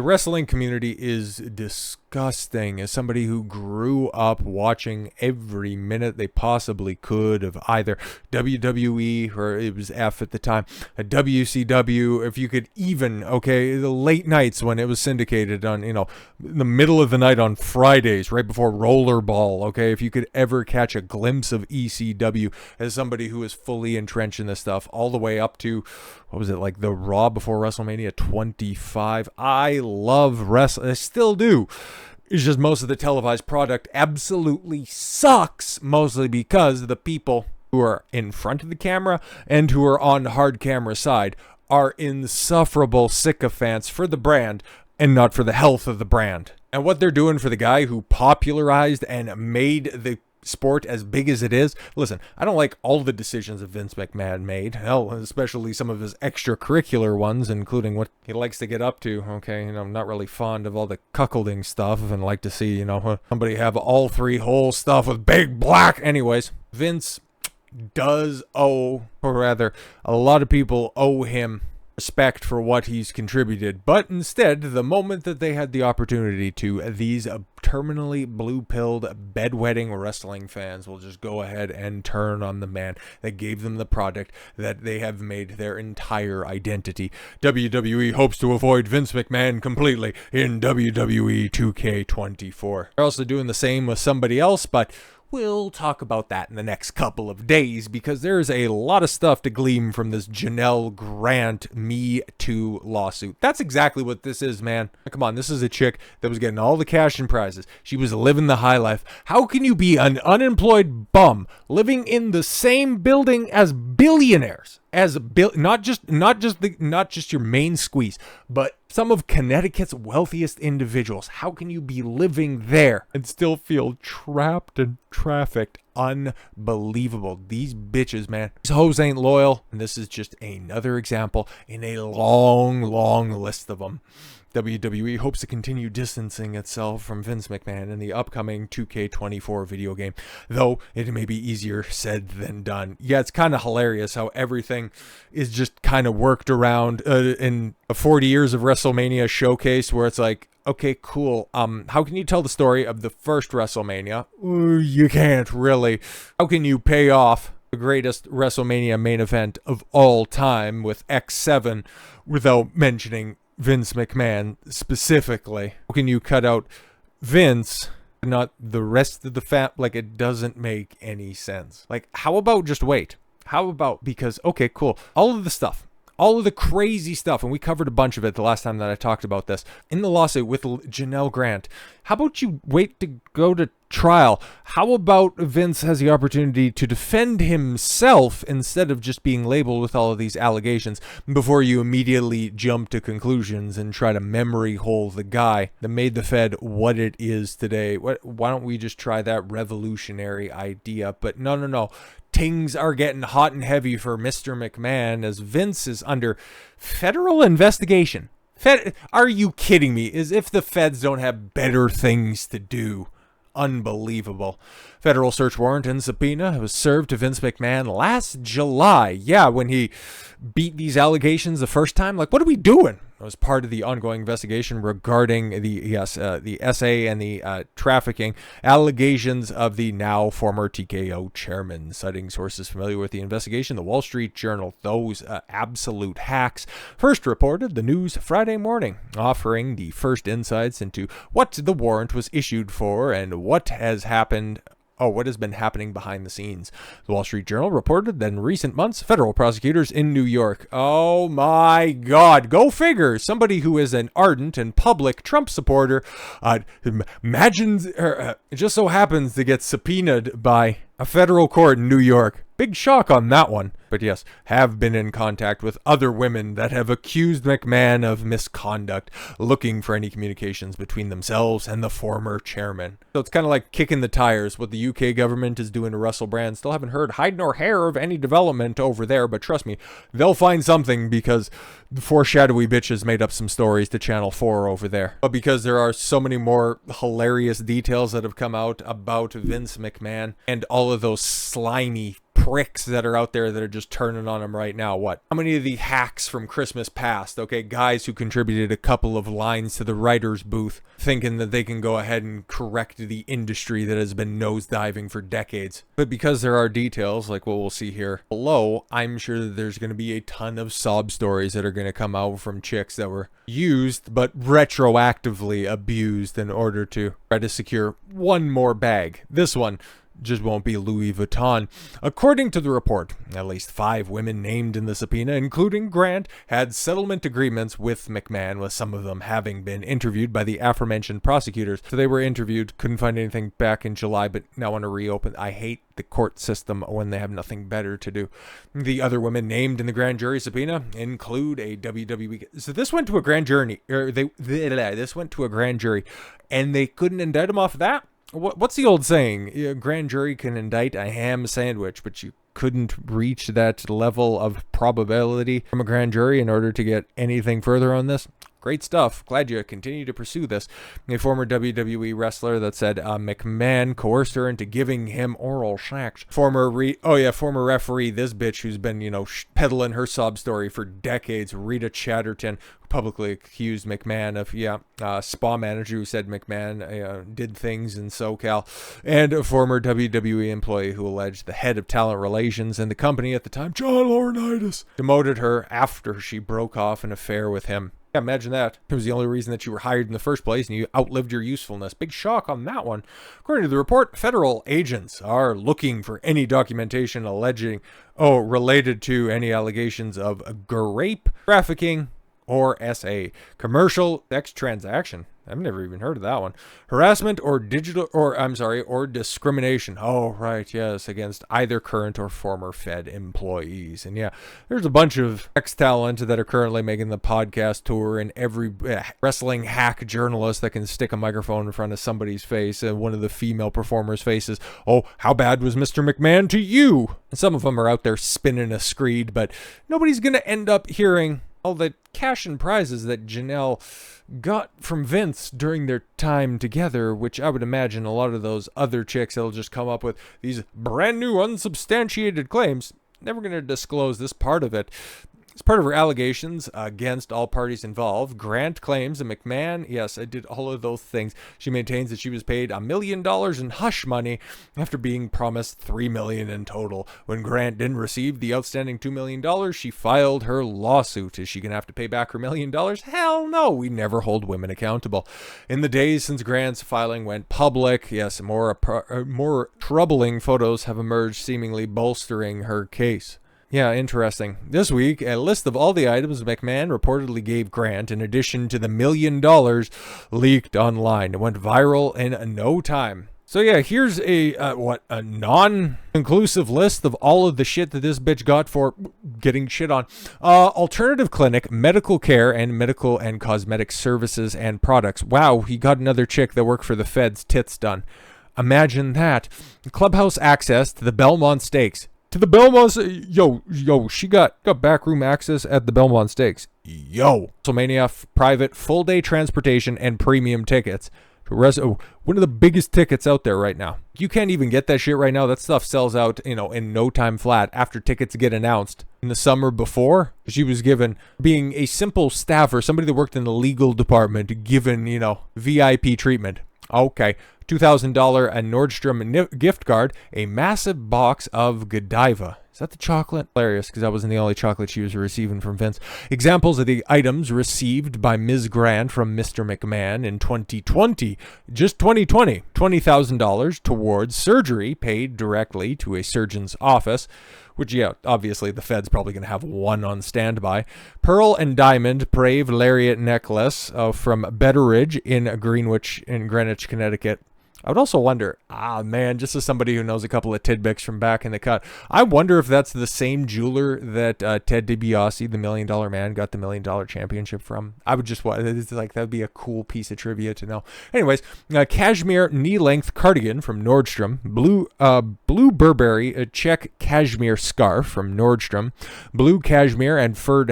wrestling community is disgusting. As somebody who grew up watching every minute they possibly could of either WWE, or it was F at the time, a WCW, if you could even, okay, the late nights when it was syndicated on, you know, the middle of the night on Fridays, right before Rollerball, okay, if you could ever catch a glimpse of ECW as somebody who is fully entrenched in this stuff, all the way up to, what was it, like the Raw before WrestleMania 25. I love wrestling. I still do. It's just most of the televised product absolutely sucks, mostly because the people who are in front of the camera and who are on hard camera side are insufferable sycophants for the brand and not for the health of the brand. And what they're doing for the guy who popularized and made the sport as big as it is. Listen, I don't like all the decisions that Vince McMahon made, hell, especially some of his extracurricular ones, including what he likes to get up to. Okay, you know, I'm not really fond of all the cuckolding stuff and like to see, you know, somebody have all three whole stuff with big black. Anyways, Vince does owe, or rather, a lot of people owe him respect for what he's contributed, but instead, the moment that they had the opportunity to, these terminally blue-pilled, bedwetting wrestling fans will just go ahead and turn on the man that gave them the product that they have made their entire identity. WWE hopes to avoid Vince McMahon completely in WWE 2K24. They're also doing the same with somebody else, but we'll talk about that in the next couple of days, because there's a lot of stuff to glean from this Janel Grant Me Too lawsuit. That's exactly what this is, man. Come on, this is a chick that was getting all the cash and prizes. She was living the high life. How can you be an unemployed bum living in the same building as billionaires? Not just your main squeeze, but some of Connecticut's wealthiest individuals. How can you be living there and still feel trapped and trafficked? Unbelievable. These bitches, man. These hoes ain't loyal, and this is just another example in a long, long list of them. WWE hopes to continue distancing itself from Vince McMahon in the upcoming 2K24 video game, though it may be easier said than done. Yeah, it's kind of hilarious how everything is just kind of worked around in a 40 years of WrestleMania showcase, where it's like, okay, cool. How can you tell the story of the first WrestleMania? You can't really. How can you pay off the greatest WrestleMania main event of all time with X7 without mentioning Vince McMahon specifically? How can you cut out Vince, not the rest of the like, it doesn't make any sense. Like, how about just wait? How about, because, okay, cool. All of the stuff, all of the crazy stuff, and we covered a bunch of it the last time that I talked about this, in the lawsuit with Janel Grant. How about you wait to go to trial? How about Vince has the opportunity to defend himself instead of just being labeled with all of these allegations before you immediately jump to conclusions and try to memory hole the guy that made the Fed what it is today? Why don't we just try that revolutionary idea? But no. Things are getting hot and heavy for Mr. McMahon as Vince is under federal investigation. Are you kidding me? As if the feds don't have better things to do. Unbelievable. Federal search warrant and subpoena was served to Vince McMahon last July. Yeah, when he beat these allegations the first time. Like, what are we doing? It was part of the ongoing investigation regarding the SA and the trafficking allegations of the now former TKO chairman. Citing sources familiar with the investigation, the Wall Street Journal, those absolute hacks, first reported the news Friday morning, offering the first insights into what the warrant was issued for and what has been happening behind the scenes. The Wall Street Journal reported that in recent months, federal prosecutors in New York, oh my God, go figure, somebody who is an ardent and public Trump supporter, it just so happens to get subpoenaed by a federal court in New York. Big shock on that one. But yes, have been in contact with other women that have accused McMahon of misconduct, looking for any communications between themselves and the former chairman. So it's kind of like kicking the tires. What the UK government is doing to Russell Brand. Still haven't heard hide nor hair of any development over there, but trust me, they'll find something, because the four shadowy bitches made up some stories to Channel 4 over there. But because there are so many more hilarious details that have come out about Vince McMahon and all of those slimy pricks that are out there that are just just turning on them right now. What? How many of the hacks from Christmas past, okay, guys who contributed a couple of lines to the writer's booth, thinking that they can go ahead and correct the industry that has been nosediving for decades. But because there are details, like what we'll see here below, I'm sure that there's going to be a ton of sob stories that are going to come out from chicks that were used, but retroactively abused in order to try to secure one more bag. This one just won't be Louis Vuitton. According to the report, at least 5 women named in the subpoena, including Grant, had settlement agreements with McMahon, with some of them having been interviewed by the aforementioned prosecutors. So they were interviewed, couldn't find anything back in July, but now want to reopen. I hate the court system when they have nothing better to do. The other women named in the grand jury subpoena include a WWE. So this went to a grand jury, this went to a grand jury, and they couldn't indict them off of that. What's the old saying? A grand jury can indict a ham sandwich, but you couldn't reach that level of probability from a grand jury in order to get anything further on this. Great stuff. Glad you continue to pursue this. A former WWE wrestler that said McMahon coerced her into giving him oral sex. Former referee, this bitch who's been, peddling her sob story for decades, Rita Chatterton, publicly accused McMahon of, spa manager who said McMahon did things in SoCal, and a former WWE employee who alleged the head of talent relations in the company at the time, John Laurinaitis, demoted her after she broke off an affair with him. Yeah, imagine that. It was the only reason that you were hired in the first place, and you outlived your usefulness. Big shock on that one. According to the report, federal agents are looking for any documentation related to any allegations of rape, trafficking, or SA. Commercial sex transaction. I've never even heard of that one. Harassment or discrimination. Oh, right, yes, against either current or former Fed employees. And yeah, there's a bunch of ex-talent that are currently making the podcast tour, and every wrestling hack journalist that can stick a microphone in front of somebody's face, one of the female performers' faces. Oh, how bad was Mr. McMahon to you? And some of them are out there spinning a screed, but nobody's going to end up hearing all the cash and prizes that Janel got from Vince during their time together, which I would imagine a lot of those other chicks that'll just come up with these brand new unsubstantiated claims, never going to disclose this part of it. As part of her allegations against all parties involved, Grant claims that McMahon, yes, I did all of those things. She maintains that she was paid $1 million in hush money after being promised $3 million in total. When Grant didn't receive the outstanding $2 million, she filed her lawsuit. Is she going to have to pay back her $1 million? Hell no, we never hold women accountable. In the days since Grant's filing went public, yes, more troubling photos have emerged, seemingly bolstering her case. Yeah, interesting. This week, a list of all the items McMahon reportedly gave Grant, in addition to the $1 million leaked online. It went viral in no time. So yeah, here's a non-conclusive list of all of the shit that this bitch got for getting shit on. Alternative clinic, medical care, and medical and cosmetic services and products. Wow, he got another chick that worked for the feds tits done. Imagine that. Clubhouse access to the Belmont Stakes. To the Belmont, she got backroom access at the Belmont Stakes. WrestleMania private full-day transportation and premium tickets. One of the biggest tickets out there right now. You can't even get that shit right now. That stuff sells out, in no time flat after tickets get announced. In the summer before, she was given, being a simple staffer, somebody that worked in the legal department, given, VIP treatment. Okay. $2,000 a Nordstrom gift card, a massive box of Godiva. Is that the chocolate? Hilarious, because that wasn't the only chocolate she was receiving from Vince. Examples of the items received by Ms. Grant from Mr. McMahon in 2020. Just 2020. $20,000 towards surgery paid directly to a surgeon's office. Which, yeah, obviously the Fed's probably going to have one on standby. Pearl and diamond brave lariat necklace from Betteridge in Greenwich, Connecticut. I would also wonder, just as somebody who knows a couple of tidbits from back in the cut, I wonder if that's the same jeweler that Ted DiBiase, the $1 Million Man, got the $1 Million championship from. I would just want, it's like, that'd be a cool piece of trivia to know. Anyways, cashmere knee-length cardigan from Nordstrom, blue Burberry, a check cashmere scarf from Nordstrom, blue cashmere and fur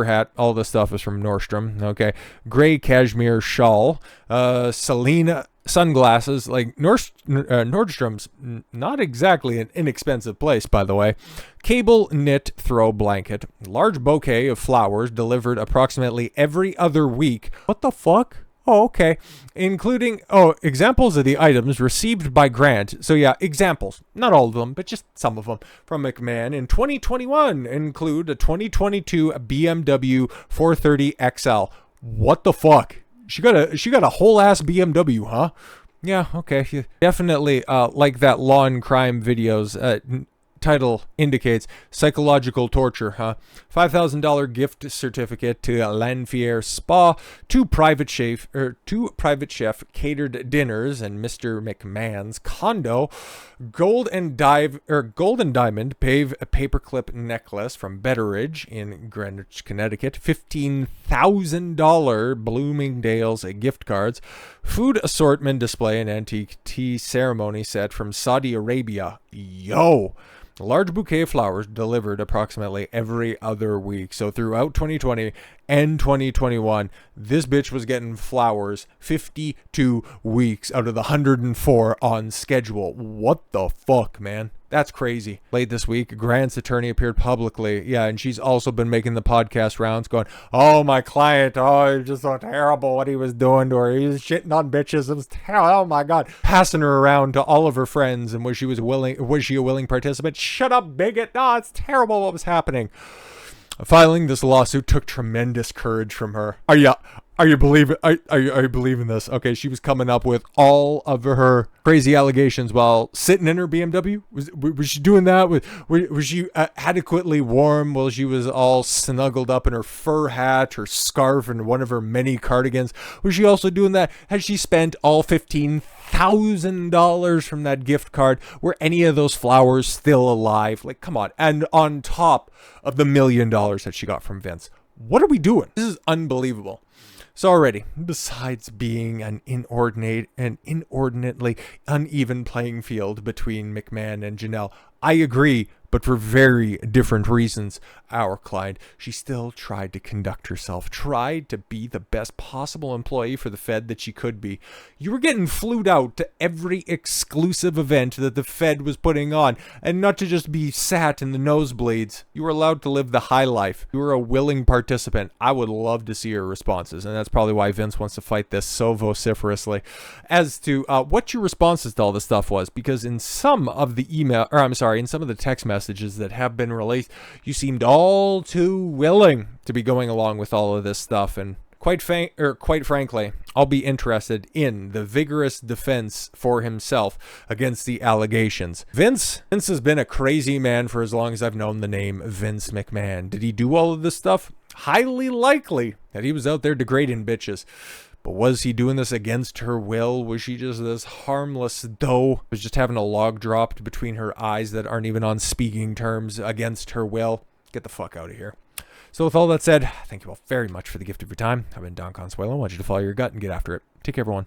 hat, all this stuff is from Nordstrom, okay, gray cashmere shawl, sunglasses, like Nordstrom's, not exactly an inexpensive place, by the way. Cable knit throw blanket. Large bouquet of flowers delivered approximately every other week. What the fuck? Oh, okay. Including, examples of the items received by Grant. So yeah, examples. Not all of them, but just some of them. From McMahon in 2021 include a 2022 BMW 430 XL. What the fuck? She got a whole ass BMW, huh? Yeah, okay. Yeah. Definitely like that law and crime videos. Title indicates psychological torture, huh? $5,000 gift certificate to Lanfier Spa, two private chef catered dinners, and Mr. McMahon's condo, gold and diamond paperclip necklace from Betteridge in Greenwich, Connecticut, $15,000 Bloomingdale's gift cards, food assortment display and antique tea ceremony set from Saudi Arabia. Yo! A large bouquet of flowers delivered approximately every other week. So throughout 2020 and 2021, this bitch was getting flowers 52 weeks out of the 104 on schedule. What the fuck, man? That's crazy. Late this week, Grant's attorney appeared publicly. Yeah, and she's also been making the podcast rounds going, oh, my client, it was just so terrible what he was doing to her. He was shitting on bitches. It was terrible. Oh, my God. Passing her around to all of her friends. And was she a willing participant? Shut up, bigot. No, it's terrible what was happening. Filing this lawsuit took tremendous courage from her. Are you believing this? Okay, she was coming up with all of her crazy allegations while sitting in her BMW. Was she doing that? Was she adequately warm while she was all snuggled up in her fur hat, her scarf, and one of her many cardigans? Was she also doing that? Had she spent all $15,000 from that gift card? Were any of those flowers still alive? Like, come on. And on top of the $1 million that she got from Vince. What are we doing? This is unbelievable. So already, besides being an inordinately uneven playing field between McMahon and Janel, I agree, but for very different reasons. Our client, she still tried to conduct herself, tried to be the best possible employee for the Fed that she could be. You were getting flued out to every exclusive event that the Fed was putting on, and not to just be sat in the nosebleeds. You were allowed to live the high life. You were a willing participant. I would love to see her responses, and that's probably why Vince wants to fight this so vociferously. As to what your responses to all this stuff was, because in some of the in some of the text messages that have been released, you seemed all too willing to be going along with all of this stuff, and quite frankly, I'll be interested in the vigorous defense for himself against the allegations. Vince has been a crazy man for as long as I've known the name Vince McMahon. Did he do all of this stuff? Highly likely that he was out there degrading bitches. But was he doing this against her will? Was she just this harmless doe? Was just having a log dropped between her eyes that aren't even on speaking terms against her will? Get the fuck out of here. So with all that said, thank you all very much for the gift of your time. I've been Don Consuelo. I want you to follow your gut and get after it. Take care, everyone.